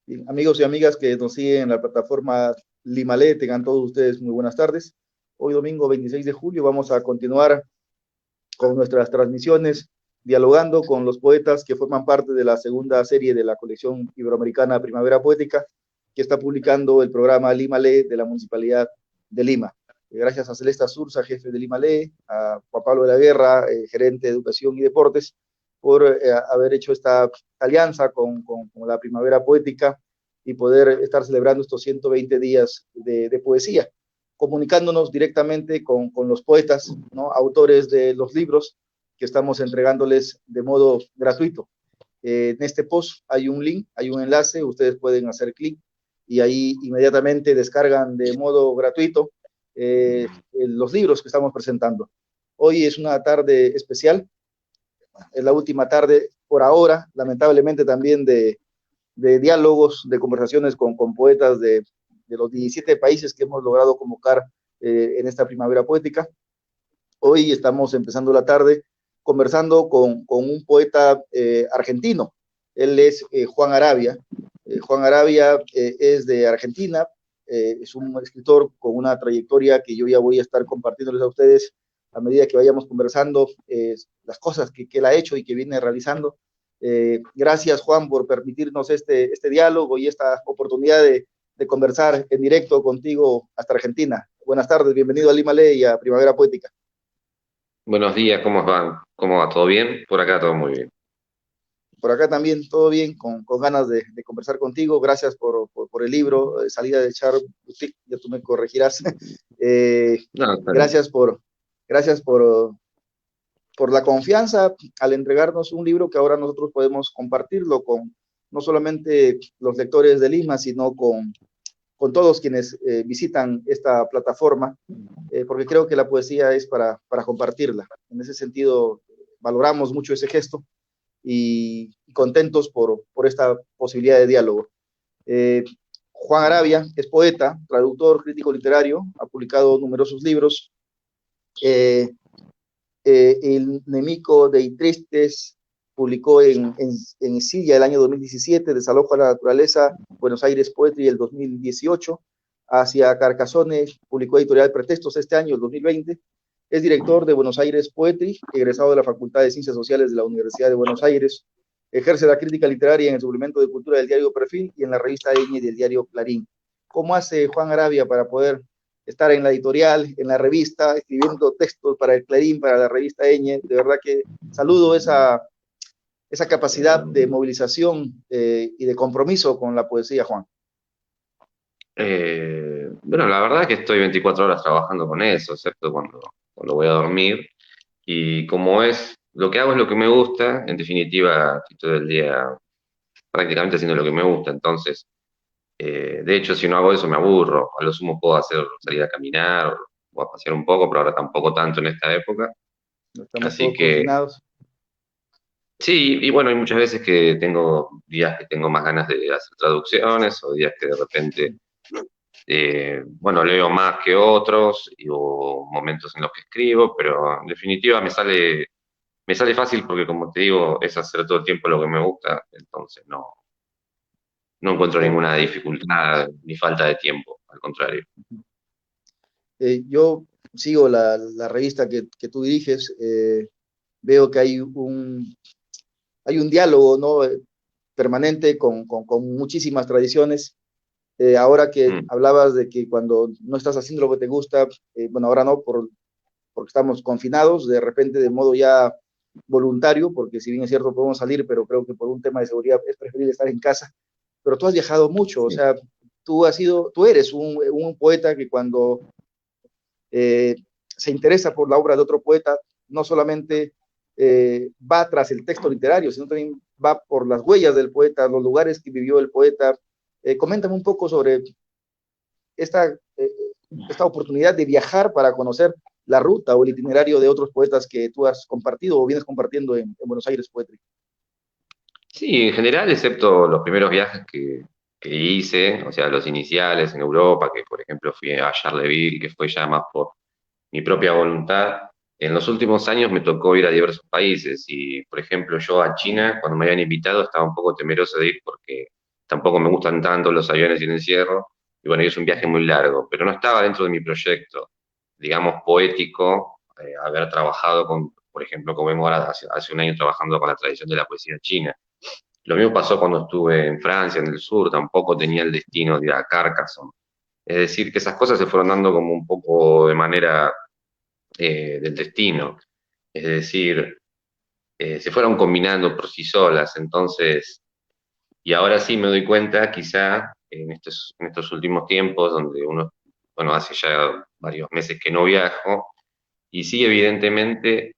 Bien, amigos y amigas que nos siguen en la plataforma Limalé, tengan todos ustedes muy buenas tardes. Hoy domingo 26 de julio vamos a continuar con nuestras transmisiones, dialogando con los poetas que forman parte de la segunda serie de la colección iberoamericana Primavera Poética, que está publicando el programa Limalé de la Municipalidad de Lima. Gracias a Celesta Sursa, jefe de Limalé, a Juan Pablo de la Guerra, gerente de Educación y Deportes, por haber hecho esta alianza con la Primavera Poética y poder estar celebrando estos 120 días de poesía, comunicándonos directamente con los poetas, ¿no? Autores de los libros que estamos entregándoles de modo gratuito. En este post hay un link, hay un enlace, ustedes pueden hacer clic y ahí inmediatamente descargan de modo gratuito los libros que estamos presentando. Hoy es una tarde especial, es la última tarde por ahora, lamentablemente también de diálogos, de conversaciones con poetas de los 17 países que hemos logrado convocar en esta primavera poética. Hoy estamos empezando la tarde conversando con un poeta argentino. Él es Juan Arabia. Juan Arabia es de Argentina, es un escritor con una trayectoria que yo ya voy a estar compartiéndoles a ustedes a medida que vayamos conversando las cosas que él ha hecho y que viene realizando. Gracias, Juan, por permitirnos este diálogo y esta oportunidad de conversar en directo contigo hasta Argentina. Buenas tardes, bienvenido a Lima Ley y a Primavera Poética. Buenos días, ¿cómo van? ¿Cómo va? ¿Todo bien? Por acá todo muy bien. Por acá también todo bien, con ganas de conversar contigo. Gracias por el libro, Salida de Char Boutique, ya tú me corregirás. No, está bien. Gracias gracias por la confianza al entregarnos un libro que ahora nosotros podemos compartirlo con no solamente los lectores de Lima, sino con todos quienes visitan esta plataforma, porque creo que la poesía es para compartirla. En ese sentido, valoramos mucho ese gesto y contentos por esta posibilidad de diálogo. Eh, Juan Arabia es poeta, traductor, crítico literario, ha publicado numerosos libros. Eh, el Nemico de Tristes publicó en Siria el año 2017, Desalojo a la Naturaleza, Buenos Aires Poetry el 2018, hacia Carcassonne publicó editorial Pretextos este año, el 2020, es director de Buenos Aires Poetry, egresado de la Facultad de Ciencias Sociales de la Universidad de Buenos Aires, ejerce la crítica literaria en el suplemento de cultura del diario Perfil y en la revista Eñe del diario Clarín. ¿Cómo hace Juan Arabia para poder estar en la editorial, en la revista, escribiendo textos para el Clarín, para la revista Eñe? De verdad que saludo esa capacidad de movilización y de compromiso con la poesía, Juan. Bueno, la verdad es que estoy 24 horas trabajando con eso, excepto cuando voy a dormir. Y como es, lo que hago es lo que me gusta, en definitiva, estoy todo el día prácticamente haciendo lo que me gusta. Entonces, de hecho, si no hago eso me aburro. A lo sumo puedo hacer salir a caminar o a pasear un poco, pero ahora tampoco tanto en esta época. Estamos Así todos que confinados. sí, y bueno, hay muchas veces que tengo días que tengo más ganas de hacer traducciones o días que de repente, bueno, leo más que otros o momentos en los que escribo, pero en definitiva me sale fácil porque como te digo, es hacer todo el tiempo lo que me gusta, entonces no encuentro Claro. ninguna dificultad ni falta de tiempo, al contrario. Yo sigo la revista que tú diriges, veo que hay un diálogo, ¿no? Permanente con muchísimas tradiciones. Ahora que Mm, hablabas de que cuando no estás haciendo lo que te gusta, bueno, ahora no, porque estamos confinados, de repente de modo ya voluntario, porque si bien es cierto podemos salir, pero creo que por un tema de seguridad es preferible estar en casa. Pero tú has viajado mucho, o sí. sea, tú eres un poeta que cuando eh, se interesa por la obra de otro poeta, no solamente va tras el texto literario, sino también va por las huellas del poeta, los lugares que vivió el poeta. Coméntame un poco sobre esta, esta oportunidad de viajar para conocer la ruta o el itinerario de otros poetas que tú has compartido o vienes compartiendo en Buenos Aires Poetry. Sí, en general, excepto los primeros viajes que hice, o sea, los iniciales en Europa, que por ejemplo fui a Charleville, que fue ya más por mi propia voluntad. En los últimos años me tocó ir a diversos países y, por ejemplo, yo a China, cuando me habían invitado, estaba un poco temeroso de ir porque tampoco me gustan tanto los aviones y el encierro, y bueno, y es un viaje muy largo, pero no estaba dentro de mi proyecto, digamos, poético, haber trabajado con, por ejemplo, como vengo ahora hace un año trabajando con la tradición de la poesía china. Lo mismo pasó cuando estuve en Francia, en el sur, tampoco tenía el destino de ir a Carcassonne. Es decir, que esas cosas se fueron dando como un poco de manera del destino. Es decir, se fueron combinando por sí solas. Entonces, y ahora sí me doy cuenta, quizá en estos últimos tiempos, donde uno, bueno, hace ya varios meses que no viajo, y sí, evidentemente,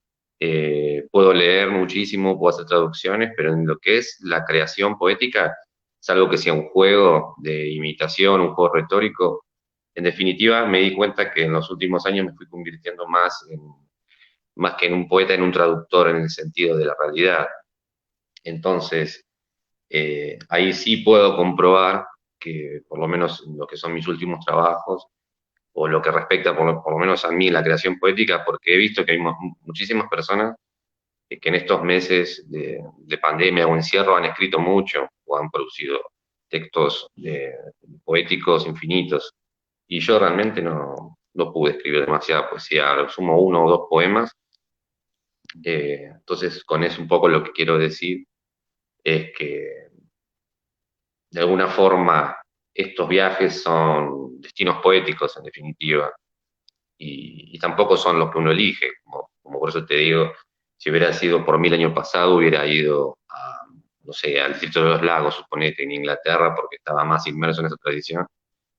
puedo leer muchísimo, puedo hacer traducciones, pero en lo que es la creación poética, salvo que sea un juego de imitación, un juego retórico, en definitiva me di cuenta que en los últimos años me fui convirtiendo más que en un poeta, en un traductor en el sentido de la realidad. Entonces, ahí sí puedo comprobar que, por lo menos en lo que son mis últimos trabajos, o lo que respecta por lo menos a mí la creación poética, porque he visto que hay muchísimas personas que en estos meses de pandemia o encierro han escrito mucho o han producido textos poéticos infinitos. Y yo realmente no pude escribir demasiada poesía, a lo sumo uno o dos poemas. Entonces, con eso un poco lo que quiero decir es que de alguna forma estos viajes son destinos poéticos en definitiva y tampoco son los que uno elige, como por eso te digo, si hubiera sido por mí el año pasado hubiera ido a, no sé, al Distrito de los Lagos, suponete, en Inglaterra, porque estaba más inmerso en esa tradición,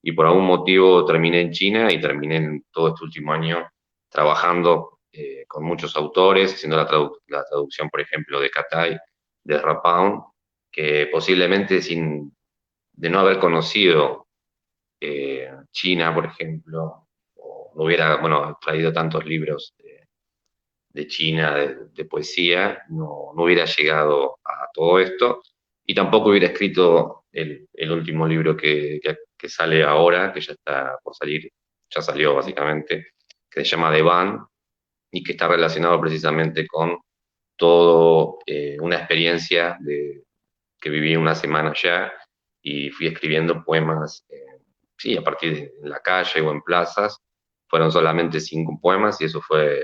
y por algún motivo terminé en China y terminé en todo este último año trabajando con muchos autores, haciendo la traducción, por ejemplo, de Katai, de Rapound, que posiblemente de no haber conocido China, por ejemplo, o no hubiera, bueno, traído tantos libros de China, de poesía, no hubiera llegado a todo esto y tampoco hubiera escrito el último libro que sale ahora, que ya está por salir, ya salió básicamente, que se llama The Band y que está relacionado precisamente con todo una experiencia que viví una semana allá y fui escribiendo poemas, sí, a partir de en la calle o en plazas. Fueron solamente 5 poemas y eso fue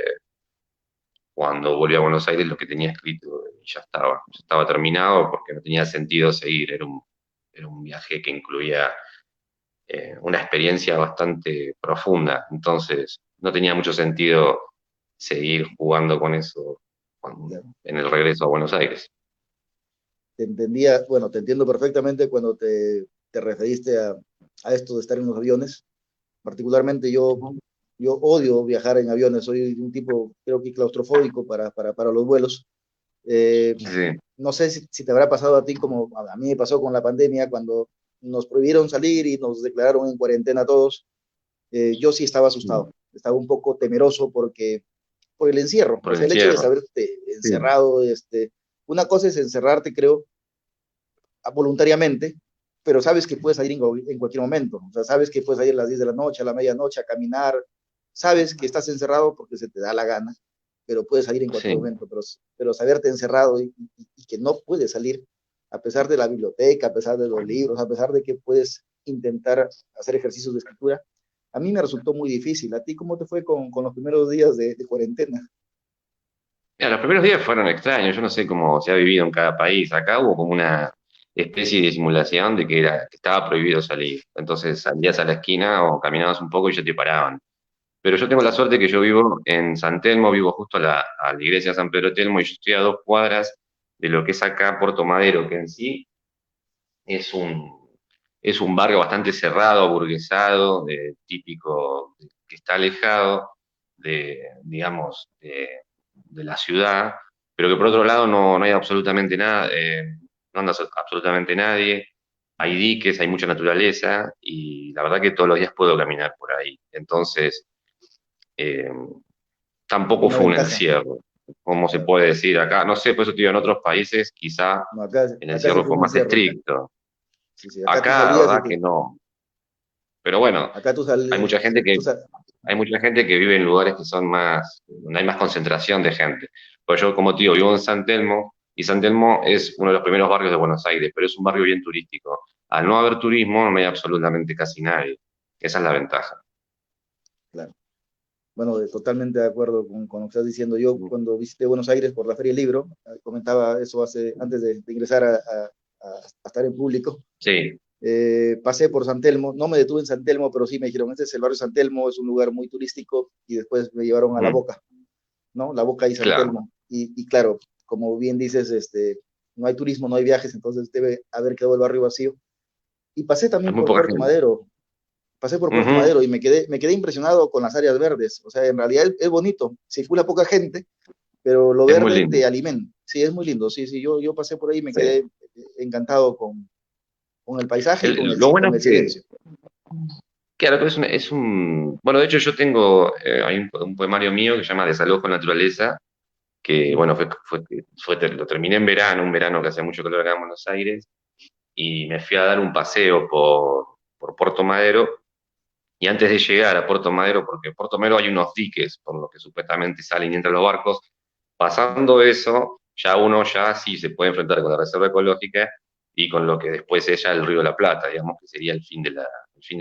cuando volví a Buenos Aires lo que tenía escrito y ya estaba terminado porque no tenía sentido seguir. Era un viaje que incluía una experiencia bastante profunda, entonces no tenía mucho sentido seguir jugando con eso en el regreso a Buenos Aires. Te entendía, bueno, te entiendo perfectamente cuando te referiste a esto de estar en los aviones. Particularmente yo odio viajar en aviones, soy un tipo, creo que claustrofóbico para los vuelos. Eh, Sí, no sé si te habrá pasado a ti como a mí me pasó con la pandemia, cuando nos prohibieron salir y nos declararon en cuarentena a todos. Yo sí estaba asustado, estaba un poco temeroso por el encierro, por o el sea, el hecho de encierro. saberte Sí, encerrado, una cosa es encerrarte, creo, voluntariamente, pero sabes que puedes salir en cualquier momento, o sea, sabes que puedes salir a las 10 de la noche, a la medianoche, a caminar, sabes que estás encerrado porque se te da la gana, pero puedes salir en cualquier sí. momento, pero saberte encerrado y que no puedes salir, a pesar de la biblioteca, a pesar de los libros, a pesar de que puedes intentar hacer ejercicios de escritura, a mí me resultó muy difícil. ¿A ti cómo te fue con los primeros días de cuarentena? Mira, los primeros días fueron extraños, yo no sé cómo se ha vivido en cada país. Acá hubo como una especie de simulación de que estaba prohibido salir. Entonces salías a la esquina o caminabas un poco y ya te paraban. Pero yo tengo la suerte que yo vivo en San Telmo, vivo justo a la iglesia de San Pedro Telmo y yo estoy a 2 cuadras de lo que es acá Puerto Madero, que en sí es es un barrio bastante cerrado, aburguesado, típico, que está alejado digamos, de la ciudad, pero que por otro lado no hay absolutamente nada, no anda absolutamente nadie, hay diques, hay mucha naturaleza y la verdad que todos los días puedo caminar por ahí. Entonces, eh, tampoco Una fue un ventaja. encierro, como se puede decir acá. No sé, por eso te digo, en otros países quizá No, el acá sí encierro fue fue un más encierro. estricto. Sí, sí, acá tú Acá, la salías verdad que no. Pero bueno, acá tú hay salías, mucha gente tú que, sal- hay mucha gente que vive en lugares que son más, donde hay más concentración de gente. Pues yo, como te digo, vivo en San Telmo, y San Telmo es uno de los primeros barrios de Buenos Aires, pero es un barrio bien turístico. al no haber turismo no hay absolutamente casi nadie. Esa es la ventaja. Claro. Bueno, totalmente de acuerdo con lo que estás diciendo. Yo cuando visité Buenos Aires por la Feria del Libro, comentaba eso antes de ingresar a estar en público, Sí. pasé por San Telmo, no me detuve en San Telmo, pero sí me dijeron, este es el barrio San Telmo, es un lugar muy turístico, y después me llevaron a La Boca, ¿no? La Boca y San Claro, Telmo. Y claro, como bien dices, no hay turismo, no hay viajes, entonces debe haber quedado el barrio vacío. Y pasé hay también muy por poca Puerto gente. Madero, pasé por Puerto Ujú. Madero y me quedé impresionado con las áreas verdes. O sea, en realidad es bonito, circula poca gente, pero lo Es muy verde lindo. te alimenta. Sí, es muy lindo. Sí, sí, yo pasé por ahí y me Sí. quedé encantado con el paisaje y Lo bueno con es el que, silencio. claro, pero bueno, de hecho yo tengo, hay un poemario mío que se llama Desalojo en Naturaleza, que bueno, lo terminé en verano, un verano que hacía mucho calor acá en Buenos Aires, y me fui a dar un paseo por Puerto Madero, y antes de llegar a Puerto Madero, porque en Puerto Madero hay unos diques por los que supuestamente salen y entran los barcos, pasando eso, ya sí se puede enfrentar con la reserva ecológica y con lo que después es ya el Río de la Plata, digamos que sería el fin de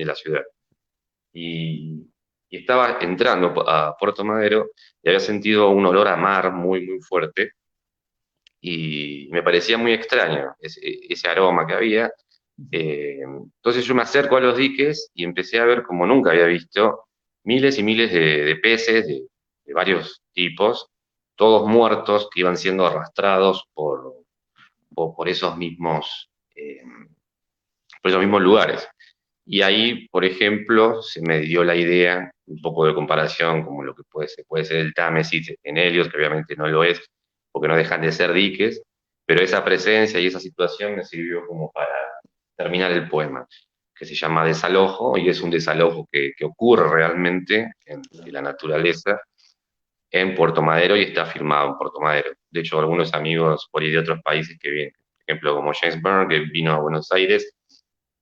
la ciudad. Y, y estaba entrando a Puerto Madero y había sentido un olor a mar muy fuerte y me parecía muy extraño ese aroma que había. Entonces yo me acerco a los diques y empecé a ver como nunca había visto miles y miles de peces de varios tipos, todos muertos que iban siendo arrastrados por eh, por esos mismos lugares. Y ahí, por ejemplo, se me dio la idea, un poco de comparación, como lo que puede ser el Támesis en Helios, que obviamente no lo es, porque no dejan de ser diques, pero esa presencia y esa situación me sirvió como para terminar el poema, que se llama Desalojo, y es un desalojo que ocurre realmente de la naturaleza en Puerto Madero y está firmado en Puerto Madero. De hecho, algunos amigos por ahí de otros países que vienen, por ejemplo, como James Byrne, que vino a Buenos Aires,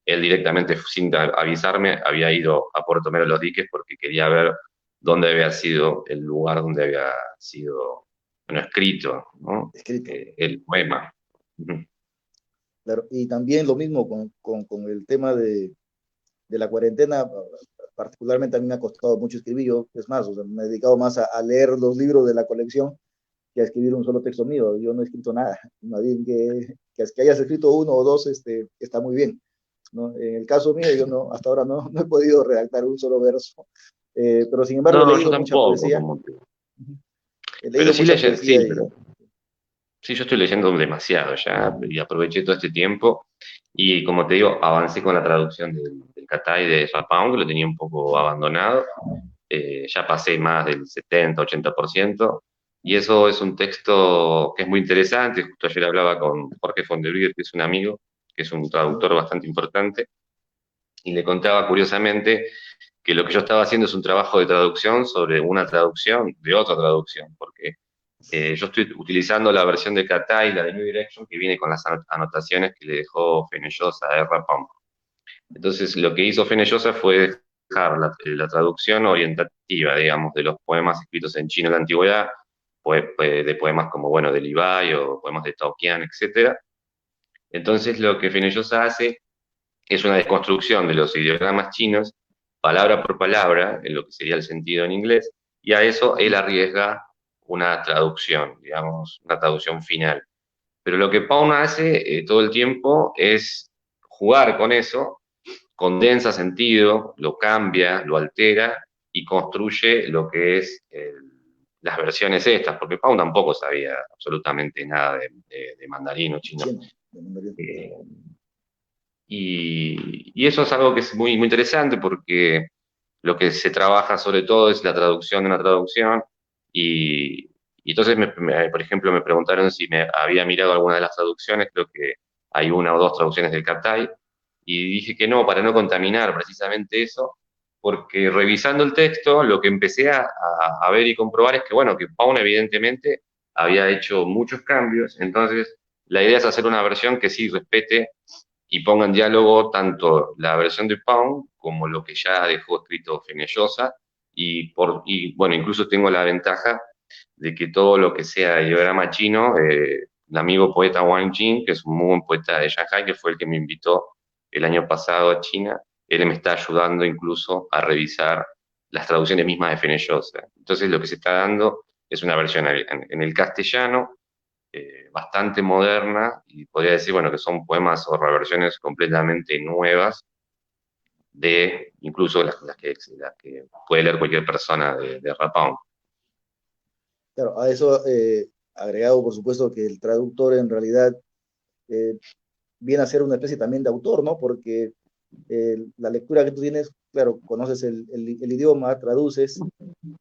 él directamente, sin avisarme, había ido a Puerto Madero Los Diques porque quería ver dónde había sido el lugar donde había sido, bueno, escrito, ¿no? Escrito. El poema. Ujú. Claro. Y también lo mismo con el tema de la cuarentena, particularmente a mí me ha costado mucho escribir. Yo, es más, o sea, me he dedicado más a leer los libros de la colección que a escribir un solo texto mío. Yo no he escrito nada. Más bien que hayas escrito uno o dos está muy bien, ¿no? En el caso mío, yo no, hasta ahora no he podido redactar un solo verso, pero sin embargo he No, yo leído mucha tampoco, poesía. como que. He Pero leído sí mucha leyen, poesía sí, y pero sí, yo estoy leyendo demasiado ya y aproveché todo este tiempo y como te digo, avancé con la traducción del Catay de Japón, que lo tenía un poco abandonado. Ya pasé más del 70-80%, y eso es un texto que es muy interesante. Justo ayer hablaba con Jorge Fondebrier, que es un amigo, que es un traductor bastante importante, y le contaba curiosamente que lo que yo estaba haciendo es un trabajo de traducción sobre una traducción de otra traducción, porque yo estoy utilizando la versión de Catay, la de New Direction, que viene con las anotaciones que le dejó Fenollosa a R. Pump. Entonces, lo que hizo Fenollosa fue dejar la traducción orientativa, digamos, de los poemas escritos en chino de la antigüedad, de poemas como, bueno, de Li Bai o poemas de Tao Qian, etc. Entonces, lo que Fenollosa hace es una desconstrucción de los ideogramas chinos, palabra por palabra, en lo que sería el sentido en inglés, y a eso él arriesga una traducción, digamos, una traducción final. Pero lo que Pound hace todo el tiempo es jugar con eso, condensa sentido, lo cambia, lo altera y construye lo que es las versiones estas, porque Pound tampoco sabía absolutamente nada de mandarín o chino. chino, de mandarín, claro. Eh, y eso es algo que es muy interesante porque lo que se trabaja sobre todo es la traducción de una traducción y entonces, por ejemplo, me preguntaron si me había mirado alguna de las traducciones, creo que hay una o dos traducciones del Catay, y dije que no, para no contaminar precisamente eso, porque revisando el texto, lo que empecé a ver y comprobar es que, bueno, que Paun evidentemente había hecho muchos cambios, entonces la idea es hacer una versión que sí respete y ponga en diálogo tanto la versión de Pound como lo que ya dejó escrito Fenollosa, y bueno, incluso tengo la ventaja de que todo lo que sea ideograma chino, el amigo poeta Wang Jing, que es un muy buen poeta de Shanghai, que fue el que me invitó el año pasado a China, él me está ayudando incluso a revisar las traducciones mismas de Fenollosa. Entonces lo que se está dando es una versión en el castellano bastante moderna y podría decir, bueno, que son poemas o reversiones completamente nuevas de incluso las que puede leer cualquier persona de Rapao. Claro, a eso agregado, por supuesto, que el traductor en realidad eh, viene a ser una especie también de autor, ¿no? Porque la lectura que tú tienes, claro, conoces el idioma, traduces,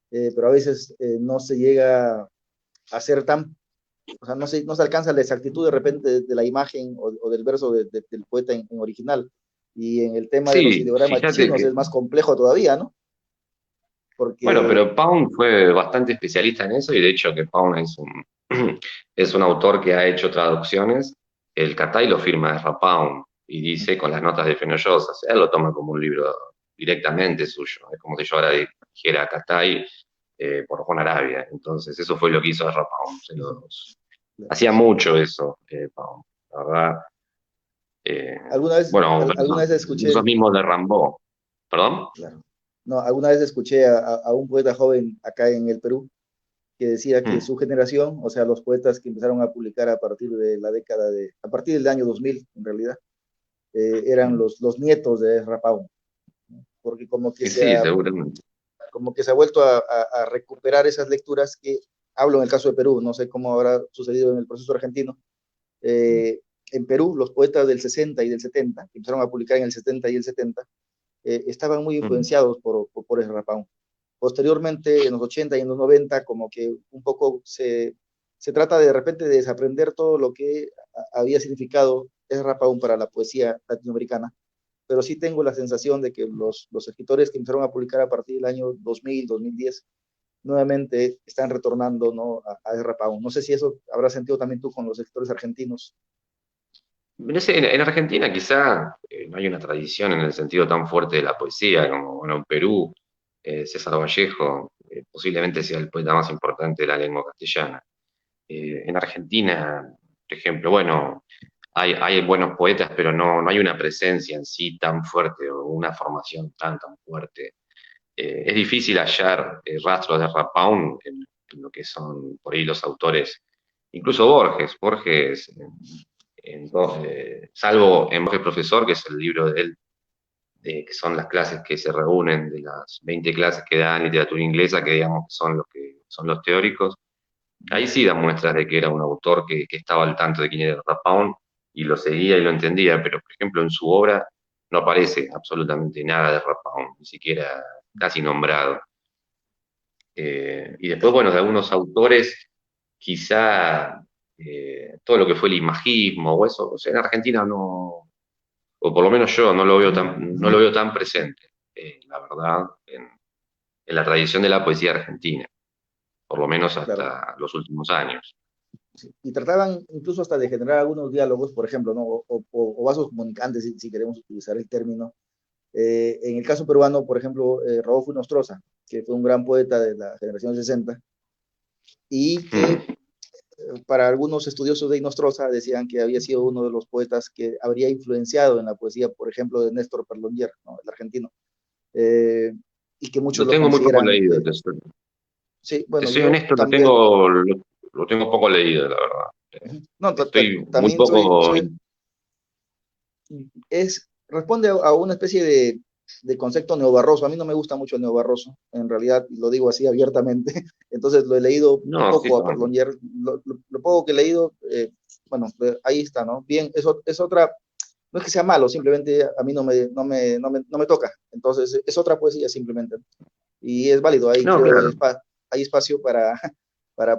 pero a veces no se llega a ser tan, o sea, no se alcanza la exactitud de repente de la imagen o del verso del poeta en original. Y en el tema de los Sí, ideogramas fíjate chinos que, es más complejo todavía, ¿no? bueno, Porque, pero Pound fue bastante especialista en eso y de hecho que Pound es un autor que ha hecho traducciones. El Catay lo firma de Pound y dice con las notas de Fenollosa, o sea, él lo toma como un libro directamente suyo. Es como si yo ahora dijera Catay por Juan Arabia. Entonces, eso fue lo que hizo Pound. Hacía mucho eso, Pound, la verdad. Eh, bueno, alguna vez esos escuché, mismos de Rambo. ¿Perdón? claro, no, alguna vez escuché a un poeta joven acá en el Perú que decía que Mm, su generación, o sea, los poetas que empezaron a publicar a partir de la década a partir del año 2000, en realidad, eran mm. los nietos de Ezra Pound, ¿no? Porque Y sí, seguramente. como que se ha vuelto a recuperar esas lecturas que, hablo en el caso de Perú, no sé cómo habrá sucedido en el proceso argentino, eh, en Perú, los poetas del 60 y del 70, que empezaron a publicar en el 70 y el 70, estaban muy Mm. influenciados por Ezra Pound. Posteriormente, en los 80 y en los 90, como que un poco se trata de repente de desaprender todo lo que había significado Ezra Pound para la poesía latinoamericana, pero sí tengo la sensación de que los escritores que empezaron a publicar a partir del año 2000, 2010, nuevamente están retornando, ¿no? a Ezra Pound. No sé si eso habrás sentido también tú con los escritores argentinos. No sé, en Argentina quizá no hay una tradición en el sentido tan fuerte de la poesía como bueno, en Perú. César Vallejo posiblemente sea el poeta más importante de la lengua castellana. En Argentina, por ejemplo, bueno, hay buenos poetas, pero no hay una presencia en sí tan fuerte o una formación tan fuerte. Es difícil hallar rastros de Rapaun en lo que son por ahí los autores, incluso Borges. Borges, salvo en Borges Profesor, que es el libro de él, que son las clases que se reúnen de las 20 clases que dan literatura inglesa, que digamos que son los teóricos. Ahí sí da muestras de que era un autor que estaba al tanto de quién era Rapaun y lo seguía y lo entendía, pero por ejemplo en su obra no aparece absolutamente nada de Rapaun, ni siquiera casi nombrado. Y después, bueno, de algunos autores, quizá todo lo que fue el imajismo o eso, o sea, en Argentina no, o por lo menos yo no lo veo tan presente, la verdad, en la tradición de la poesía argentina, por lo menos Claro, hasta los últimos años. sí. Y trataban incluso hasta de generar algunos diálogos, por ejemplo, ¿no? O vasos comunicantes, si queremos utilizar el término. En el caso peruano, por ejemplo, Rodolfo Nostroza, que fue un gran poeta de la generación 60, y que Mm. para algunos estudiosos de Nostroza decían que había sido uno de los poetas que habría influenciado en la poesía, por ejemplo, de Néstor Perlonguer, ¿no? El argentino, eh, y que muchos Lo lo tengo muy poco consideran, leído, sí, te bueno, soy yo honesto, lo también, tengo, lo tengo poco leído, la verdad. no, Estoy muy también poco. responde a una especie de concepto neobarroso. A mí no me gusta mucho el neobarroso, en realidad, lo digo así abiertamente. Entonces lo he leído No, sí, poco a también. Perlonier. Lo poco que he leído, bueno, ahí está, ¿no? Bien, es otra, no es que sea malo, simplemente a mí no me toca. Entonces es otra poesía simplemente. Y es válido, ahí No, creo, claro. hay espacio para, para,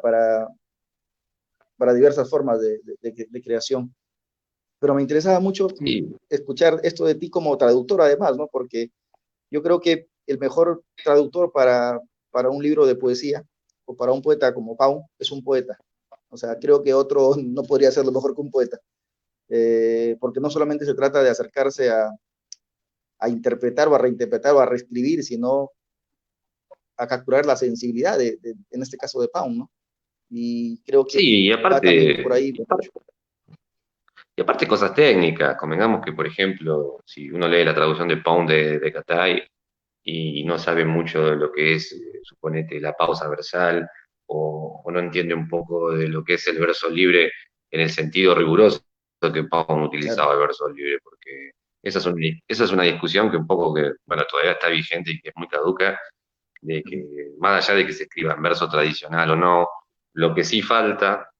para diversas formas de creación. Pero me interesaba mucho Sí. escuchar esto de ti como traductor además, ¿no? Porque yo creo que el mejor traductor para un libro de poesía o para un poeta como Pau es un poeta. O sea, creo que otro no podría hacerlo mejor que un poeta, porque no solamente se trata de acercarse a interpretar o a reinterpretar o a reescribir, sino a capturar la sensibilidad en este caso de Pau, ¿no? Y creo que Sí, y va también aparte, por ahí mucho. Y aparte cosas técnicas, convengamos que, por ejemplo, si uno lee la traducción de Pound de Catay y no sabe mucho de lo que es, suponete, la pausa versal, o no entiende un poco de lo que es el verso libre en el sentido riguroso que Pound Claro. utilizaba el verso libre, porque esa es una discusión que un poco que, bueno, todavía está vigente y que es muy caduca, de Ujú. que más allá de que se escriba en verso tradicional o no, lo que sí falta,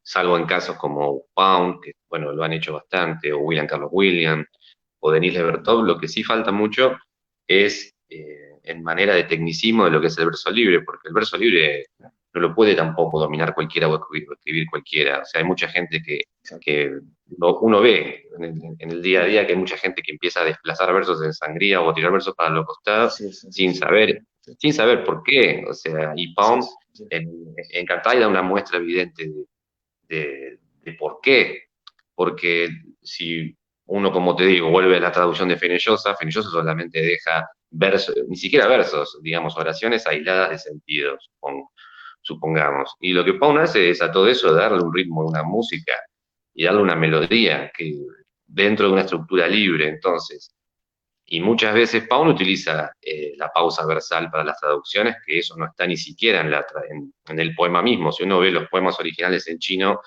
salvo en casos como Pound, que bueno, lo han hecho bastante, o William Carlos Williams, o Denis Levertov, lo que sí falta mucho es en manera de tecnicismo de lo que es el verso libre, porque el verso libre no lo puede tampoco dominar cualquiera o escribir cualquiera. O sea, hay mucha gente Exacto. que uno ve en el día a día que hay mucha gente que empieza a desplazar versos en sangría o a tirar versos para los costados Así sin es. saber, Sí, sin saber por qué. O sea, y así Pound es. Sí. en Cartagena da una muestra evidente de por qué. Porque si uno, como te digo, vuelve a la traducción de Fenollosa solamente deja versos, ni siquiera versos, digamos, oraciones aisladas de sentido, supongamos. Y lo que Pound hace es a todo eso darle un ritmo, una música y darle una melodía que dentro de una estructura libre. Entonces, y muchas veces Pound utiliza la pausa versal para las traducciones, que eso no está ni siquiera en el poema mismo. Si uno ve los poemas originales en chino,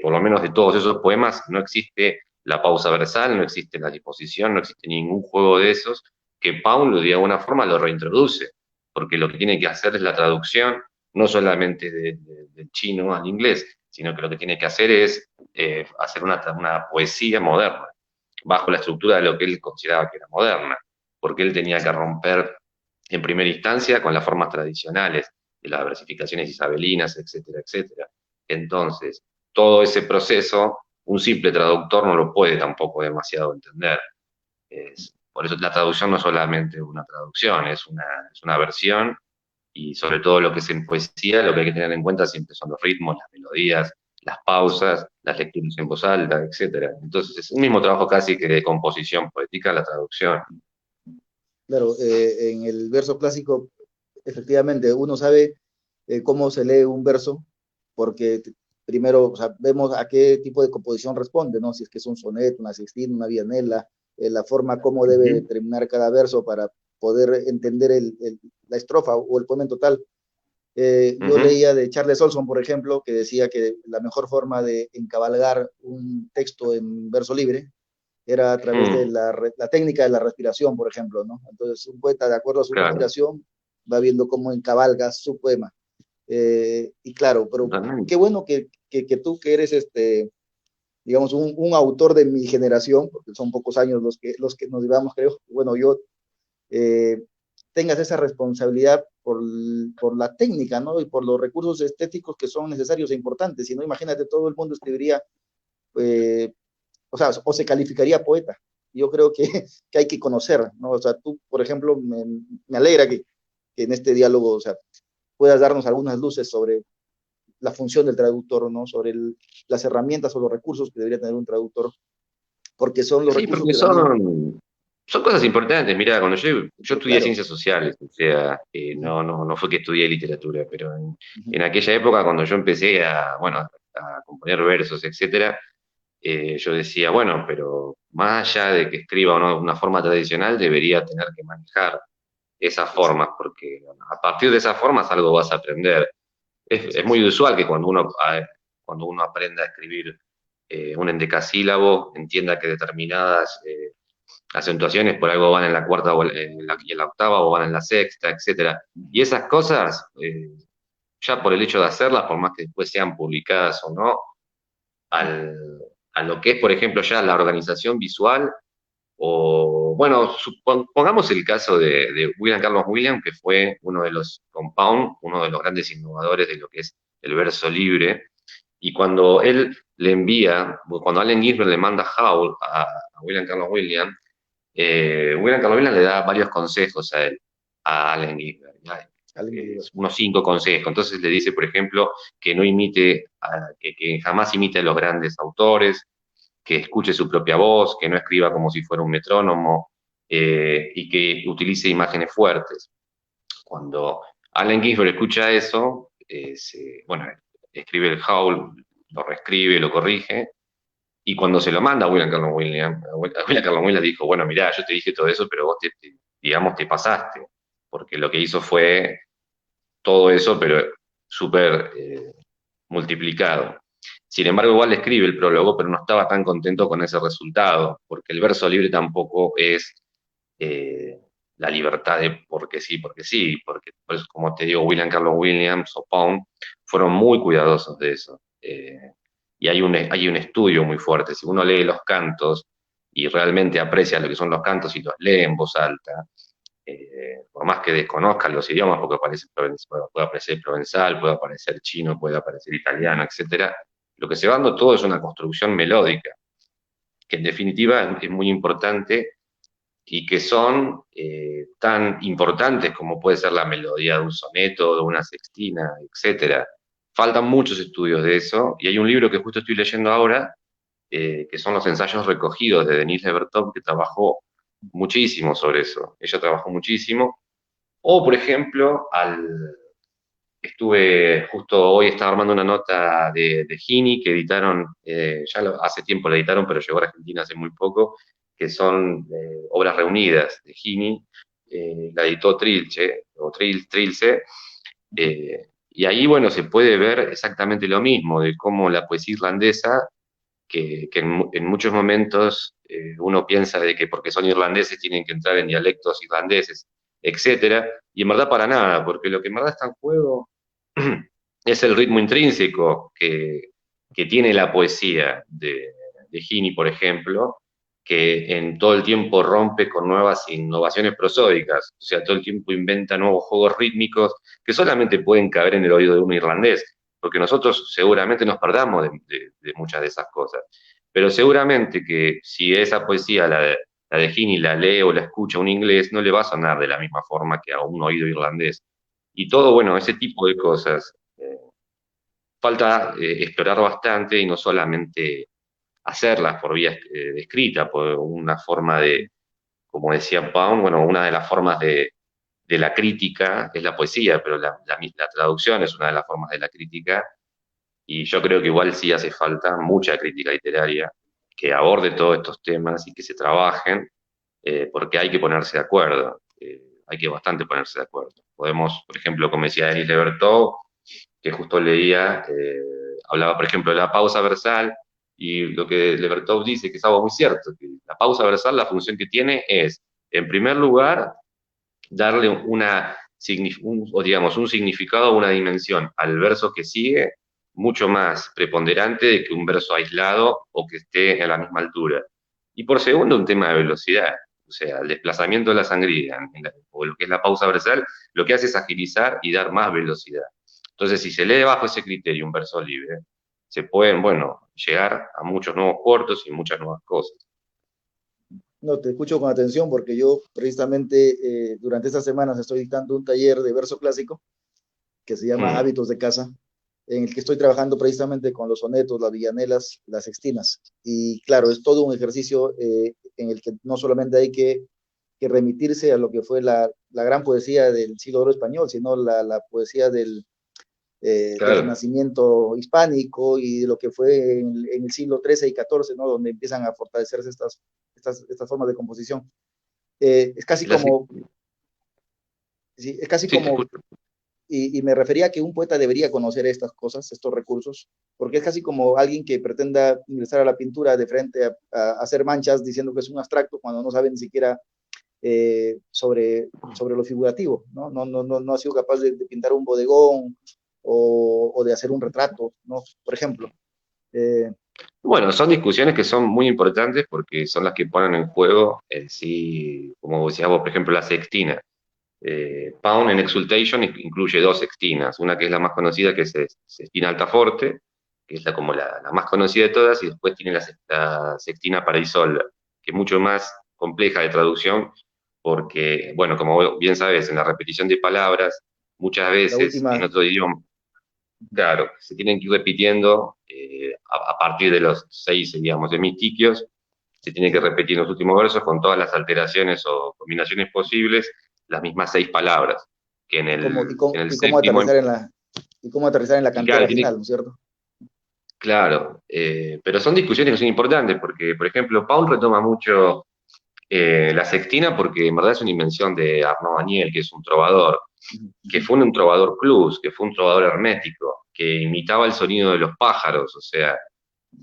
por lo menos de todos esos poemas, no existe la pausa versal, no existe la disposición, no existe ningún juego de esos, que Pound de alguna forma lo reintroduce, porque lo que tiene que hacer es la traducción, no solamente del chino al inglés, sino que lo que tiene que hacer es hacer una poesía moderna bajo la estructura de lo que él consideraba que era moderna, porque él tenía que Sí. romper en primera instancia con las formas tradicionales de las versificaciones isabelinas, etcétera, etcétera. Entonces, todo ese proceso, un simple traductor no lo puede tampoco demasiado entender. Por eso la traducción no es solamente una traducción, es una versión y sobre todo lo que es en poesía, lo que hay que tener en cuenta siempre son los ritmos, las melodías, las pausas, las lecturas en voz alta, etcétera. Entonces es un mismo trabajo casi que de composición poética, la traducción. Claro, en el verso clásico, efectivamente, uno sabe cómo se lee un verso, porque primero, o sea, vemos a qué tipo de composición responde, ¿no? Si es que es un soneto, una sextina, una vianela, la forma cómo debe Ujú, terminar cada verso para poder entender la estrofa o el poema en total. Yo ujú, leía de Charles Olson, por ejemplo, que decía que la mejor forma de encabalgar un texto en verso libre era a través de mm, la técnica de la respiración, por ejemplo, ¿no? Entonces, un poeta, de acuerdo a su claro, respiración, va viendo cómo encabalga su poema. Y claro, pero qué totalmente. bueno que tú que eres, digamos, un autor de mi generación, porque son pocos años los que nos llevamos, creo, bueno, yo eh, tengas esa responsabilidad por la técnica, ¿no? Y por los recursos estéticos que son necesarios e importantes. Si no, imagínate, todo el mundo escribiría, eh, o sea, o se calificaría poeta. Yo creo que hay que conocer, ¿no? O sea, tú, por ejemplo, me alegra que en este diálogo, o sea, puedas darnos algunas luces sobre la función del traductor, ¿no? Sobre las herramientas o los recursos que debería tener un traductor, porque son los Sí, recursos porque que también, son cosas importantes. Mira, cuando yo sí, estudié claro. ciencias sociales, o sea, Uh-huh, no fue que estudié literatura, pero uh-huh, en aquella época cuando yo empecé bueno, a componer versos, etcétera, yo decía, bueno, pero más allá de que escriba o no de una forma tradicional, debería tener que manejar esas formas, exacto, porque a partir de esas formas algo vas a aprender. así Es muy es. usual que cuando uno aprenda a escribir un endecasílabo, entienda que determinadas acentuaciones por algo van en la cuarta y en la octava o van en la sexta, etcétera. Y Uh-huh, esas cosas, ya por el hecho de hacerlas, por más que después sean publicadas o no, uh-huh, al, a lo que es, por ejemplo, ya la organización visual, o bueno, pongamos el caso de William Carlos Williams, que fue uno de los Compound, uno de los grandes innovadores de lo que es el verso libre, y cuando él le envía, cuando Allen Ginsberg le manda Howl a William Carlos Williams, William Carlos Williams le da varios consejos a él, a Allen Ginsberg, ¿ya? Allen Ginsberg. Unos 5 consejos. Entonces le dice, por ejemplo, que no imite, que jamás imite a los grandes autores, que escuche su propia voz, que no escriba como si fuera un metrónomo y que utilice imágenes fuertes. Cuando Allen Ginsberg escucha eso, bueno, escribe el Howl, lo reescribe, lo corrige, y cuando se lo manda a William Carlos Williams, a William Carlos Williams dijo, bueno, mirá, yo te dije todo eso, pero vos digamos, te pasaste, porque lo que hizo fue todo eso, pero súper multiplicado. Sin embargo, igual escribe el prólogo, pero no estaba tan contento con ese resultado, porque el verso libre tampoco es eh, la libertad de porque sí, porque pues, como te digo, William Carlos Williams o Pound fueron muy cuidadosos de eso. Y hay un estudio muy fuerte. Si uno lee los cantos y realmente aprecia lo que son los cantos y los lee en voz alta, por más que desconozcan los idiomas, porque puede aparecer provenzal, puede aparecer chino, puede aparecer italiano, etcétera, lo que se va dando todo es una construcción melódica, que en definitiva es muy importante y que son tan importantes como puede ser la melodía de un soneto, de una sextina, etcétera. Faltan muchos estudios de eso, y hay un libro que justo estoy leyendo ahora, que son los ensayos recogidos de Denise Levertov, que trabajó muchísimo sobre eso. Ella trabajó muchísimo. O, por ejemplo, estuve justo hoy, estaba armando una nota de Gini que editaron, hace tiempo la editaron, pero llegó a Argentina hace muy poco, que son obras reunidas de Gini, la editó Trilce, o Trilce, y ahí, bueno, se puede ver exactamente lo mismo, de cómo la poesía irlandesa, que en muchos momentos uno piensa de que porque son irlandeses tienen que entrar en dialectos irlandeses, etcétera, y en verdad para nada, porque lo que en verdad está en juego es el ritmo intrínseco que tiene la poesía de Gini, por ejemplo, que en todo el tiempo rompe con nuevas innovaciones prosódicas, o sea, todo el tiempo inventa nuevos juegos rítmicos que solamente pueden caber en el oído de un irlandés, porque nosotros seguramente nos perdamos de muchas de esas cosas, pero seguramente que si esa poesía, la de Gini, la lee o la escucha un inglés, no le va a sonar de la misma forma que a un oído irlandés. Y todo, bueno, ese tipo de cosas. Falta explorar bastante y no solamente hacerlas por vía escrita, por una forma de, como decía Pound, bueno, una de las formas de la crítica es la poesía, pero la traducción es una de las formas de la crítica, y yo creo que igual sí hace falta mucha crítica literaria que aborde todos estos temas y que se trabajen, porque hay que ponerse de acuerdo, hay que bastante ponerse de acuerdo. Podemos, por ejemplo, como decía Denis Levertov, que justo leía, hablaba, por ejemplo, de la pausa versal, y lo que Levertov dice, que es algo muy cierto, que la pausa versal, la función que tiene es, en primer lugar, darle o digamos, un significado, una dimensión al verso que sigue, mucho más preponderante de que un verso aislado o que esté a la misma altura. Y por segundo, un tema de velocidad. O sea, el desplazamiento de la sangría, o lo que es la pausa versal, lo que hace es agilizar y dar más velocidad. Entonces, si se lee bajo ese criterio un verso libre, se pueden, bueno, llegar a muchos nuevos cortos y muchas nuevas cosas. No, te escucho con atención porque yo precisamente durante estas semanas estoy dictando un taller de verso clásico que se llama Mm, Hábitos de Casa, en el que estoy trabajando precisamente con los sonetos, las villanelas, las sextinas. Y claro, es todo un ejercicio en el que no solamente hay que remitirse a lo que fue la gran poesía del siglo oro español, sino la poesía del claro, renacimiento hispánico y de lo que fue en el siglo XIII y XIV, ¿no? Donde empiezan a fortalecerse estas formas de composición. Es casi la, como, sí, es casi sí, te como escucho. y me refería a que un poeta debería conocer estas cosas, estos recursos, porque es casi como alguien que pretenda ingresar a la pintura de frente a hacer manchas diciendo que es un abstracto cuando no sabe ni siquiera sobre lo figurativo, ¿no? No ha sido capaz de pintar un bodegón o de hacer un retrato, ¿no? Por ejemplo. Eh, Bueno, son discusiones que son muy importantes porque son las que ponen en juego en sí, como decías vos, por ejemplo, la sextina. Pound en Exultation incluye dos sextinas, una que es la más conocida, que es Sextina Altaforte, que es como la más conocida de todas, y después tiene la Sextina Paradisola, que es mucho más compleja de traducción, porque, bueno, como vos bien sabes, en la repetición de palabras, muchas la veces en última, otro idioma, claro, se tienen que ir repitiendo a partir de los seis, digamos, hemistiquios, se tiene que sí, repetir en los últimos versos con todas las alteraciones o combinaciones posibles las mismas seis palabras, que y cómo, en el y cómo séptimo, aterrizar y cómo aterrizar en la y claro, cantera final, ¿no es cierto? claro, pero son discusiones que son importantes porque, por ejemplo, Paul retoma mucho la sextina porque en verdad es una invención de Arnaud Daniel, que es un trovador, que fue un trovador plus, que fue un trovador hermético, que imitaba el sonido de los pájaros, o sea,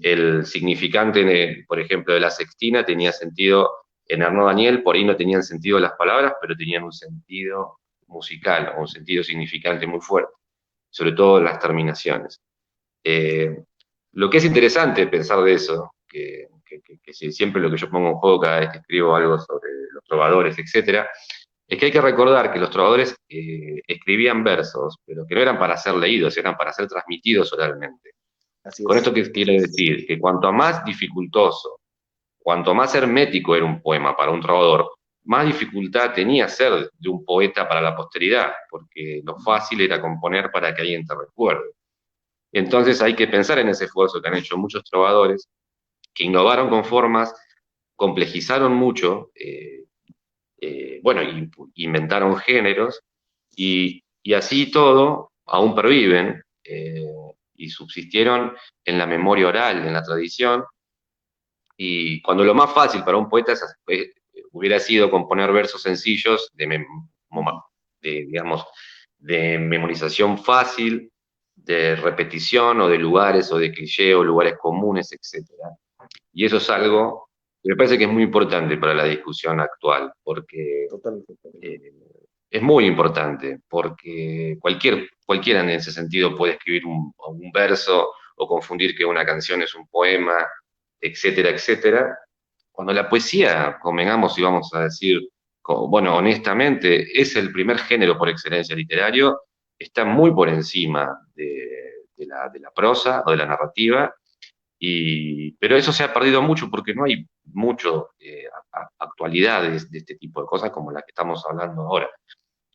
el significante, por ejemplo, de la sextina tenía sentido en Arnaud Daniel, por ahí no tenían sentido las palabras, pero tenían un sentido musical o un sentido significante muy fuerte, sobre todo las terminaciones. Eh, lo que es interesante pensar de eso, que siempre lo que yo pongo en juego cada vez que escribo algo sobre los trovadores, etcétera, es que hay que recordar que los trovadores escribían versos, pero que no eran para ser leídos, eran para ser transmitidos oralmente. Así Con esto es, qué así quiere es. decir, que cuanto más dificultoso, cuanto más hermético era un poema para un trovador, más dificultad tenía ser de un poeta para la posteridad, porque lo fácil era componer para que alguien te recuerde. Entonces hay que pensar en ese esfuerzo que han hecho muchos trovadores, que innovaron con formas, complejizaron mucho, bueno, inventaron géneros, y así todo aún perviven y subsistieron en la memoria oral, en la tradición, y cuando lo más fácil para un poeta hubiera sido componer versos sencillos digamos, de memorización fácil, de repetición o de lugares o de cliché o lugares comunes, etcétera. Y eso es algo que me parece que es muy importante para la discusión actual, porque Totalmente. eh, es muy importante, porque cualquiera en ese sentido puede escribir un verso o confundir que una canción es un poema, etcétera, etcétera. Cuando la poesía, convengamos y vamos a decir, bueno, honestamente, es el primer género por excelencia literario, está muy por encima de la prosa o de la narrativa, pero eso se ha perdido mucho porque no hay mucho actualidades de este tipo de cosas como la que estamos hablando ahora,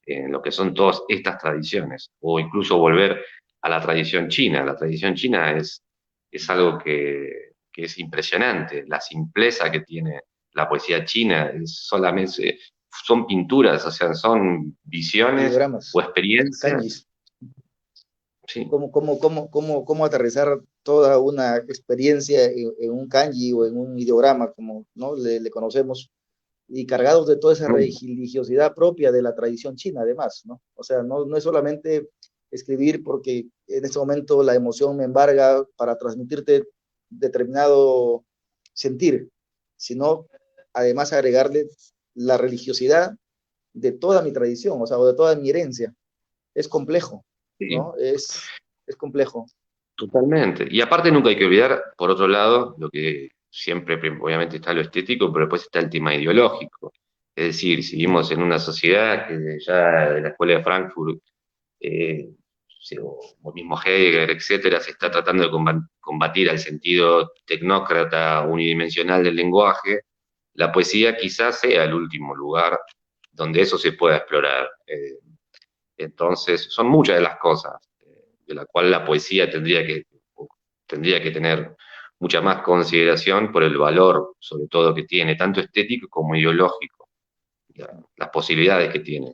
en lo que son todas estas tradiciones, o incluso volver a la tradición china. La tradición china es algo que es impresionante, la simpleza que tiene la poesía china, es solamente, son pinturas, o sea, son visiones o Ideogramas, experiencias. kanjis. Sí, Cómo aterrizar toda una experiencia en un kanji o en un ideograma, como ¿no? le conocemos, y cargados de toda esa religiosidad propia de la tradición china, además, ¿no? O sea, no es solamente escribir porque en este momento la emoción me embarga para transmitirte determinado sentir, sino además agregarle la religiosidad de toda mi tradición, o sea, o de toda mi herencia. Es complejo, sí. ¿no? Es complejo. Totalmente. Y aparte nunca hay que olvidar, por otro lado, lo que siempre, obviamente está lo estético, pero después está el tema ideológico. Es decir, seguimos en una sociedad que ya de la escuela de Frankfurt, eh, o mismo Heidegger, etcétera, se está tratando de combatir al sentido tecnócrata unidimensional del lenguaje. La poesía quizás sea el último lugar donde eso se pueda explorar. Entonces, son muchas de las cosas de la cual la poesía tendría que tener mucha más consideración por el valor, sobre todo, que tiene, tanto estético como ideológico, las posibilidades que tiene.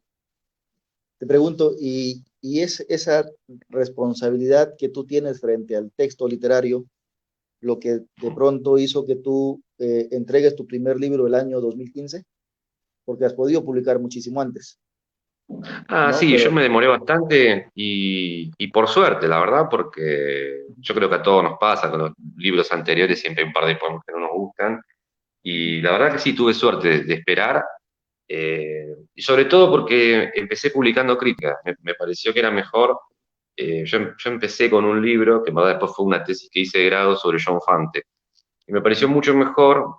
Te pregunto, y es esa responsabilidad que tú tienes frente al texto literario lo que de pronto hizo que tú entregues tu primer libro el año 2015? Porque has podido publicar muchísimo antes, Ah, ¿no? sí, yo Pero me demoré bastante y por suerte, la verdad, porque yo creo que a todos nos pasa, con los libros anteriores siempre hay un par de poemas que no nos gustan, y la verdad que sí, tuve suerte de esperar, y sobre todo porque empecé publicando críticas, me pareció que era mejor. Yo empecé con un libro que en verdad después fue una tesis que hice de grado sobre John Fante, y me pareció mucho mejor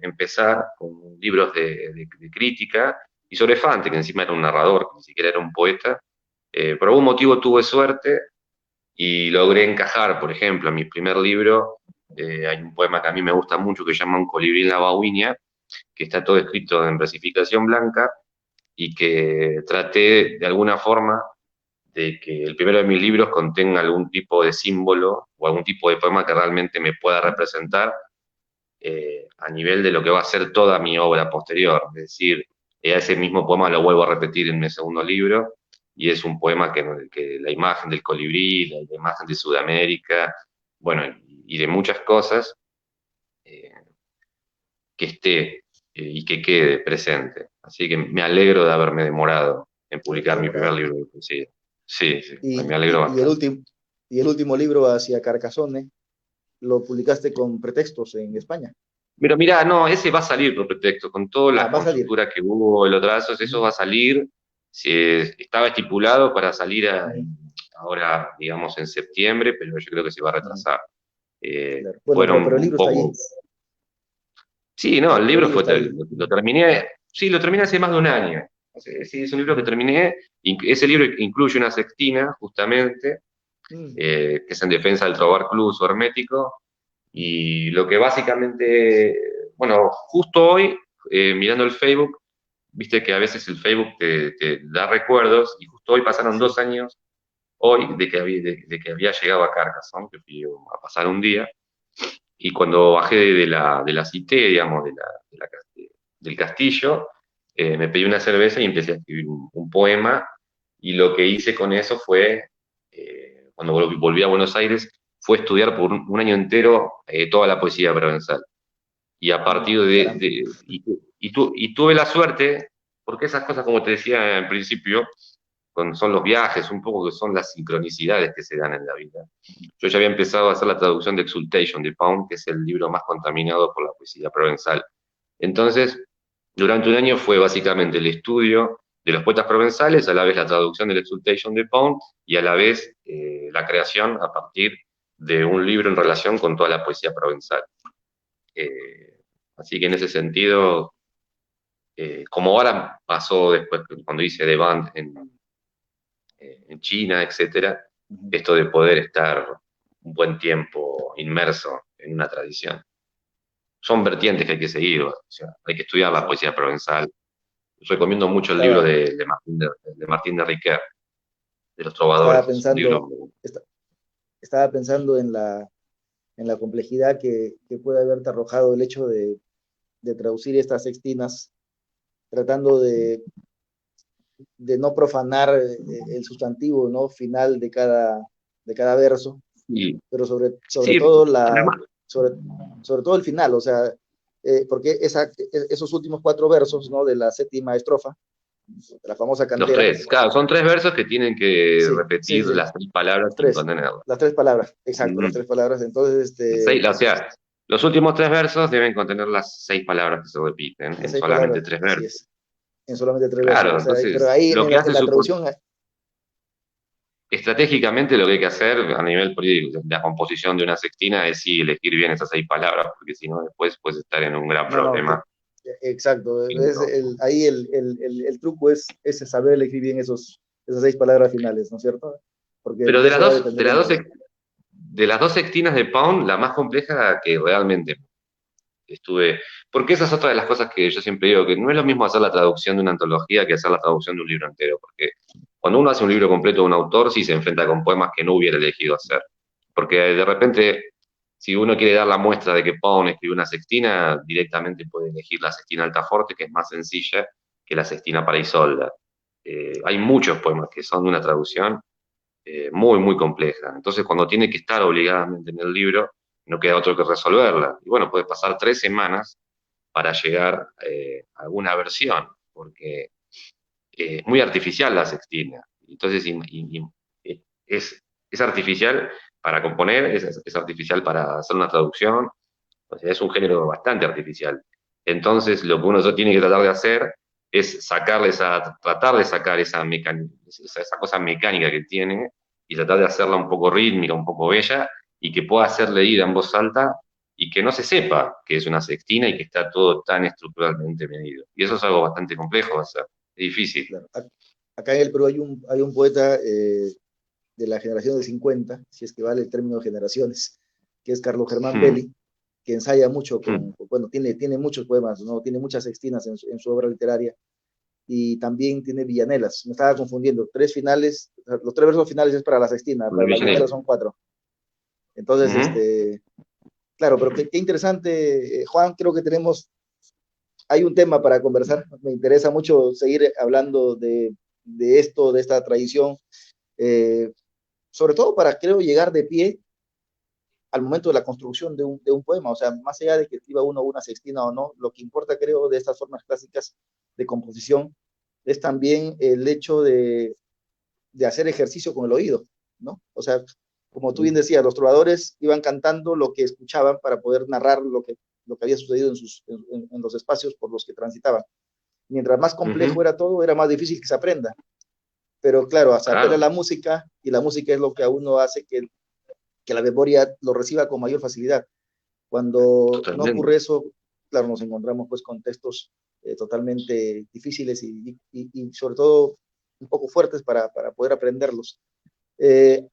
empezar con libros de crítica y sobre Fante, que encima era un narrador, que ni siquiera era un poeta. Por algún motivo tuve suerte y logré encajar, por ejemplo, en mi primer libro hay un poema que a mí me gusta mucho que se llama Un colibrí en la babuinia, que está todo escrito en versificación blanca y que traté de alguna forma de que el primero de mis libros contenga algún tipo de símbolo o algún tipo de poema que realmente me pueda representar a nivel de lo que va a ser toda mi obra posterior. Es decir, a ese mismo poema lo vuelvo a repetir en mi segundo libro y es un poema que la imagen del colibrí, la imagen de Sudamérica, bueno, y de muchas cosas, que esté y que quede presente. Así que me alegro de haberme demorado en publicar mi primer Demorado. libro de poesía. Sí, sí, me Y, alegro y, y el bastante. último, y el último libro, Hacia Carcassonne, lo publicaste con pretextos en España. Pero mira, no, ese va a salir por pretexto, con todas Ah, las va a salir. consulturas que hubo, los trazos, eso Ujú, va a salir. Estaba estipulado para salir ujú, ahora, digamos, en septiembre, pero yo creo que se va a ujú, retrasar. claro. Bueno, Fueron pero el un libro está allí. poco. Sí, no, el El libro libro fue, está allí. lo terminé, sí, lo terminé hace más de un año. Sí, es un libro que Ujú, terminé, ese libro incluye una sextina, justamente, mm, que es en defensa del Trobar Club hermético, y lo que básicamente, bueno, justo hoy, mirando el Facebook, viste que a veces el Facebook te da recuerdos, y justo hoy pasaron sí. 2 años, hoy, de que había llegado a Carcassonne, que fui a pasar un día, y cuando bajé de la cité, digamos, del castillo, me pedí una cerveza y empecé a escribir un poema. Y lo que hice con eso fue, cuando volví a Buenos Aires, fue estudiar por un año entero toda la poesía provenzal. Y a partir Caramba. y tuve la suerte, porque esas cosas, como te decía en principio, son los viajes, un poco que son las sincronicidades que se dan en la vida. Yo ya había empezado a hacer la traducción de Exultation de Pound, que es el libro más contaminado por la poesía provenzal. Entonces, durante un año fue básicamente el estudio de los poetas provenzales, a la vez la traducción del Exultation de Pound y a la vez la creación a partir de un libro en relación con toda la poesía provenzal. Eh, Así que en ese sentido, como ahora pasó después cuando hice The Band en China, etcétera, Ujú. esto de poder estar un buen tiempo inmerso en una tradición. Son vertientes que hay que seguir, o sea, hay que estudiar la Exacto. poesía provenzal. Recomiendo mucho el libro Estaba, de Martín de Riquer, de los estaba trovadores, es un libro pensando, esta- estaba pensando en la complejidad que puede haberte arrojado el hecho de traducir estas sextinas, tratando de no profanar el sustantivo, ¿no? Final de cada verso, y pero sobre sí, todo además, sobre, sobre todo el final, o sea, porque esos últimos cuatro versos, ¿no? De la séptima estrofa, de la famosa los cantera, tres, claro, son 3 versos que tienen que sí, sí, repetir sí, las 3 palabras sin tres, contenerlas. las tres palabras, exacto, las Ujú. tres palabras, entonces, O sea, los últimos 3 versos deben contener las 6 palabras que se repiten las en seis solamente palabras, tres así versos. es, en solamente tres versos, Claro, o sea, pero entonces, ahí lo que en hace la su, traducción, estratégicamente lo que hay que hacer a nivel político, de la composición de una sextina es sí elegir bien esas 6 palabras, porque si no después puedes estar en un gran no, no, problema. exacto, Y es no. ahí el truco es saber elegir bien esas seis palabras finales, ¿no es cierto? Porque Pero de de las eso va a dos, depender el novela. de las dos sextinas de Pound, la más compleja que realmente estuve, porque esa es otra de las cosas que yo siempre digo, que no es lo mismo hacer la traducción de una antología que hacer la traducción de un libro entero, porque cuando uno hace un libro completo de un autor, sí se enfrenta con poemas que no hubiera elegido hacer, porque de repente, si uno quiere dar la muestra de que Pound escribió una sextina, directamente puede elegir la sextina Altaforte, que es más sencilla que la sextina para Isolda. Hay muchos poemas que son de una traducción muy, muy compleja. Entonces, cuando tiene que estar obligadamente en el libro, no queda otro que resolverla. Y bueno, puede pasar 3 semanas para llegar a alguna versión, porque es muy artificial la sextina. Entonces, es artificial para componer, es artificial para hacer una traducción, o sea, es un género bastante artificial. Entonces, lo que uno tiene que tratar de hacer es tratar de sacar esa cosa mecánica que tiene y tratar de hacerla un poco rítmica, un poco bella y que pueda ser leída en voz alta y que no se sepa que es una sextina y que está todo tan estructuralmente medido. Y eso es algo bastante complejo de hacer, es difícil. Claro. Acá en el Perú hay un poeta de la generación del 50, si es que vale el término generaciones, que es Carlos Germán Hmm, Belli, que ensaya mucho hmm. bueno, tiene muchos poemas, ¿no? Tiene muchas sextinas en su obra literaria, y también tiene villanelas. Me estaba confundiendo. Tres finales, los tres versos finales es para la sextina, Con el para la villanela villanero. son cuatro. Entonces, Ujú. claro, pero qué interesante, Juan, creo que hay un tema para conversar. Me interesa mucho seguir hablando de esto, de esta tradición, eh, sobre todo para, creo, llegar de pie al momento de la construcción de un poema. O sea, más allá de que escriba uno una sextina o no, lo que importa, creo, de estas formas clásicas de composición es también el hecho de hacer ejercicio con el oído, ¿no? O sea, como tú bien decías, los trovadores iban cantando lo que escuchaban para poder narrar lo que había sucedido en los espacios por los que transitaban. Mientras más complejo era todo, era más difícil que se aprenda. Pero claro, se apela a Claro, la música y la música es lo que a uno hace que la memoria lo reciba con mayor facilidad. Cuando no totalmente. ocurre eso, claro, nos encontramos pues con textos totalmente difíciles y sobre todo un poco fuertes para poder aprenderlos. Eh,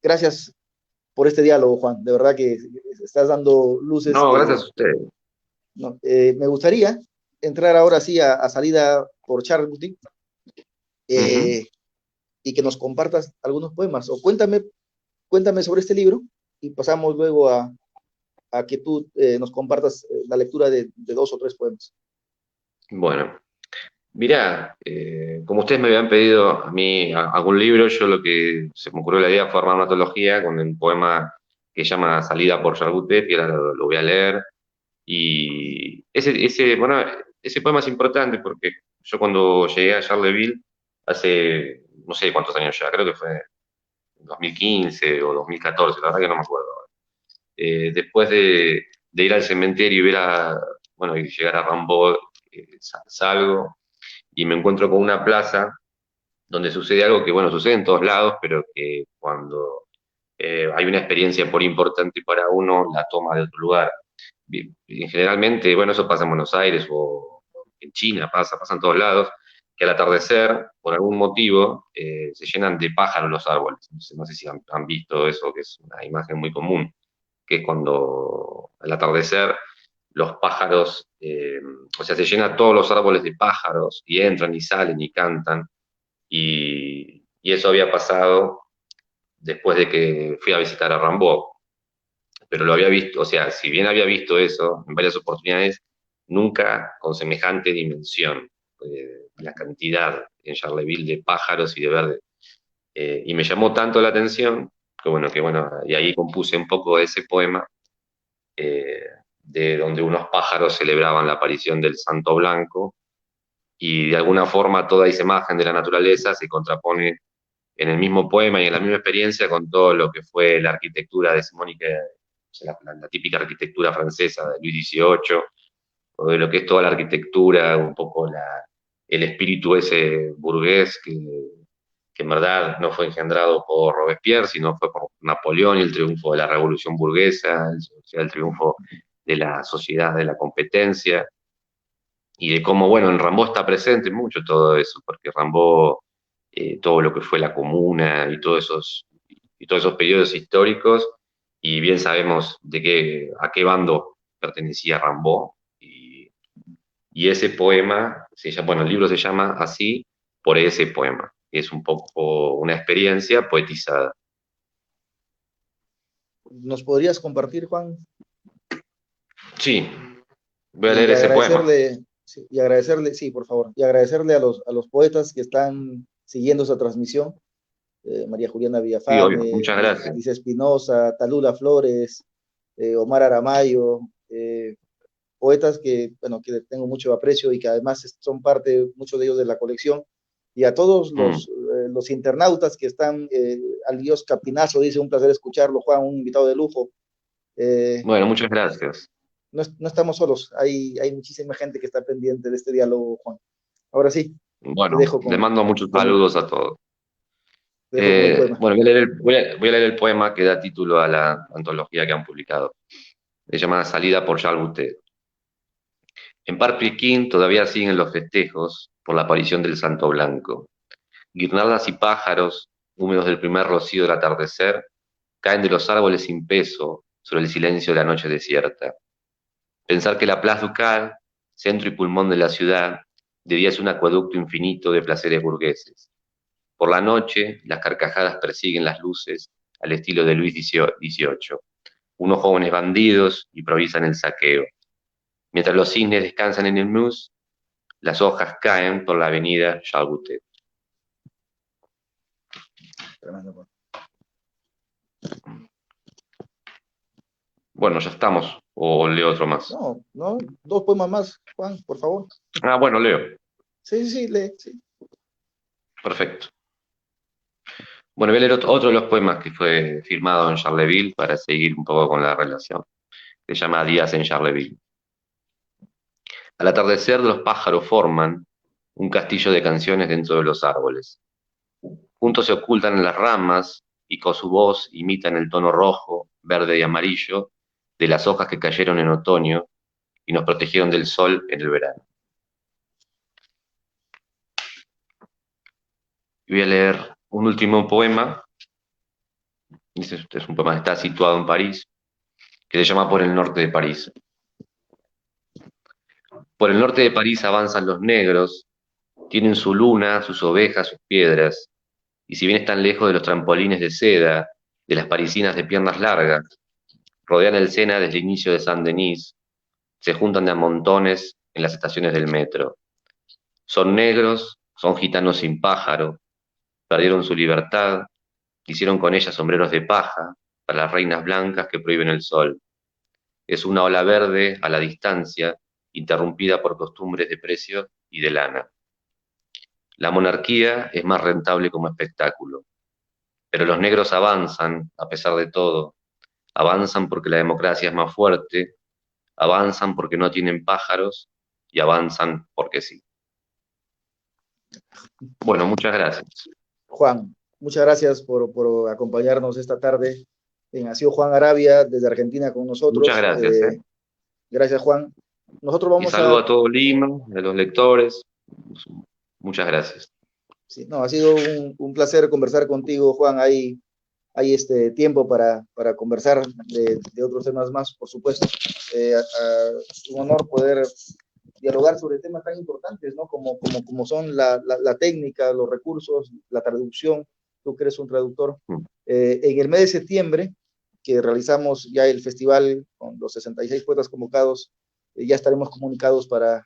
gracias por este diálogo, Juan. De verdad que estás dando luces No, gracias que a ustedes. no, me gustaría entrar ahora sí a salida por Charles Boutin, Ujú. y que nos compartas algunos poemas. O cuéntame sobre este libro y pasamos luego a que tú nos compartas la lectura de dos o tres poemas. Bueno, mirá, como ustedes me habían pedido a mí algún libro, yo lo que se me ocurrió la idea fue armar una antología con un poema que se llama Salida por Charbutet, que ahora lo voy a leer. Y bueno, ese poema es importante porque yo cuando llegué a Charleville, hace no sé cuántos años ya, creo que fue 2015 o 2014, la verdad que no me acuerdo. Después de ir al cementerio y ver bueno, y llegar a Rambo, salgo y me encuentro con una plaza donde sucede algo que, bueno, sucede en todos lados, pero que cuando hay una experiencia por importante para uno, la toma de otro lugar. Y generalmente, bueno, eso pasa en Buenos Aires o en China, pasa en todos lados, que al atardecer, por algún motivo, se llenan de pájaros los árboles. No sé si han visto eso, que es una imagen muy común, que es cuando al atardecer los pájaros, o sea, se llenan todos los árboles de pájaros y entran y salen y cantan. Y eso había pasado después de que fui a visitar a Rambo, pero lo había visto, o sea, si bien había visto eso en varias oportunidades, nunca con semejante dimensión, la cantidad en Charleville de pájaros y de verde. Y me llamó tanto la atención que bueno, y ahí compuse un poco ese poema, eh, de donde unos pájaros celebraban la aparición del Santo Blanco, y de alguna forma toda esa imagen de la naturaleza se contrapone en el mismo poema y en la misma experiencia con todo lo que fue la arquitectura de Simónica, la típica arquitectura francesa de Luis XVIII, o de lo que es toda la arquitectura, un poco el espíritu ese burgués que en verdad no fue engendrado por Robespierre, sino fue por Napoleón y el triunfo de la revolución burguesa, o sea, el triunfo de la sociedad de la competencia, y de cómo, bueno, en Rambo está presente mucho todo eso, porque Rambo, todo lo que fue la comuna y todos esos periodos históricos, y bien sabemos a qué bando pertenecía Rambo, y ese poema, bueno, el libro se llama así por ese poema, que es un poco una experiencia poetizada. ¿Nos podrías compartir, Juan? Sí, voy a Y leer ese poema. agradecerle, sí, sí, por favor, y agradecerle a los poetas que están siguiendo esa transmisión, María Juliana Sí, obvio, Villafame, muchas gracias. Liz Espinosa, Talula Flores, Omar Aramayo, poetas que, bueno, que tengo mucho aprecio y que además son parte, muchos de ellos, de la colección, y a todos Mm. los internautas que están, al Dios Capinazo, dice, un placer escucharlo, Juan, un invitado de lujo. Eh, Bueno, muchas gracias. no estamos solos, hay muchísima gente que está pendiente de este diálogo, Juan. Ahora sí, te Bueno, dejo le mando muchos saludos a todos. te dejo con el poema. Bueno, voy a leer el poema que da título a la antología que han publicado. Se llama Salida por Charles Boutet. En Parpillquín todavía siguen los festejos por la aparición del Santo Blanco. Guirnaldas y pájaros, húmedos del primer rocío del atardecer, caen de los árboles sin peso sobre el silencio de la noche desierta. Pensar que la Place Ducal, centro y pulmón de la ciudad, de día es un acueducto infinito de placeres burgueses. Por la noche, las carcajadas persiguen las luces al estilo de Luis XVIII. Unos jóvenes bandidos improvisan el saqueo. Mientras los cisnes descansan en el mus, las hojas caen por la avenida Charles Boutet. Tremendo, Juan. Bueno, ya estamos. O leo otro más. No, no, dos poemas más, Juan, por favor. Ah, bueno, leo. Sí, sí, sí, lee, sí. Perfecto. Bueno, voy a leer otro de los poemas que fue firmado en Charleville para seguir un poco con la relación. Se llama Días en Charleville. Al atardecer los pájaros forman un castillo de canciones dentro de los árboles. Juntos se ocultan en las ramas y con su voz imitan el tono rojo, verde y amarillo de las hojas que cayeron en otoño y nos protegieron del sol en el verano. Y voy a leer un último poema. Este es un poema que está situado en París, que se llama Por el norte de París. Por el norte de París avanzan los negros, tienen su luna, sus ovejas, sus piedras, y si bien están lejos de los trampolines de seda, de las parisinas de piernas largas, rodean el Sena desde el inicio de Saint-Denis, se juntan de a montones en las estaciones del metro. Son negros, son gitanos sin pájaro, perdieron su libertad, hicieron con ella sombreros de paja para las reinas blancas que prohíben el sol. Es una ola verde a la distancia, interrumpida por costumbres de precio y de lana. La monarquía es más rentable como espectáculo, pero los negros avanzan, a pesar de todo, avanzan porque la democracia es más fuerte, avanzan porque no tienen pájaros y avanzan porque sí. Bueno, muchas gracias. Juan, muchas gracias por acompañarnos esta tarde. Ha sido Juan Arabia desde Argentina con Muchas nosotros. gracias, ¿eh? Gracias, Juan. Nosotros Y vamos saludo a... a todo Lima, a los lectores. Muchas gracias. Sí, no, ha sido un placer conversar contigo, Juan. Hay este tiempo para conversar de otros temas más, por supuesto. Es un honor poder dialogar sobre temas tan importantes, ¿no? Como son la técnica, los recursos, la traducción. Tú que eres un traductor. En el mes de septiembre, que realizamos ya el festival con los 66 poetas convocados, ya estaremos comunicados para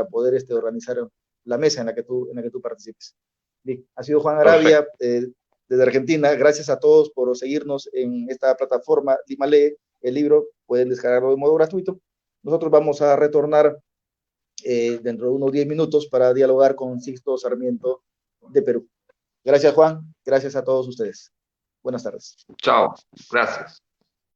poder organizar la mesa en la que tú participes. Bien, ha sido Juan Arabia, Perfecto. desde Argentina. Gracias a todos por seguirnos en esta plataforma Lima Lee. El libro pueden descargarlo de modo gratuito. Nosotros vamos a retornar dentro de unos 10 minutos para dialogar con Sixto Sarmiento de Perú. Gracias, Juan. Gracias a todos ustedes. Buenas tardes. Chao. Gracias.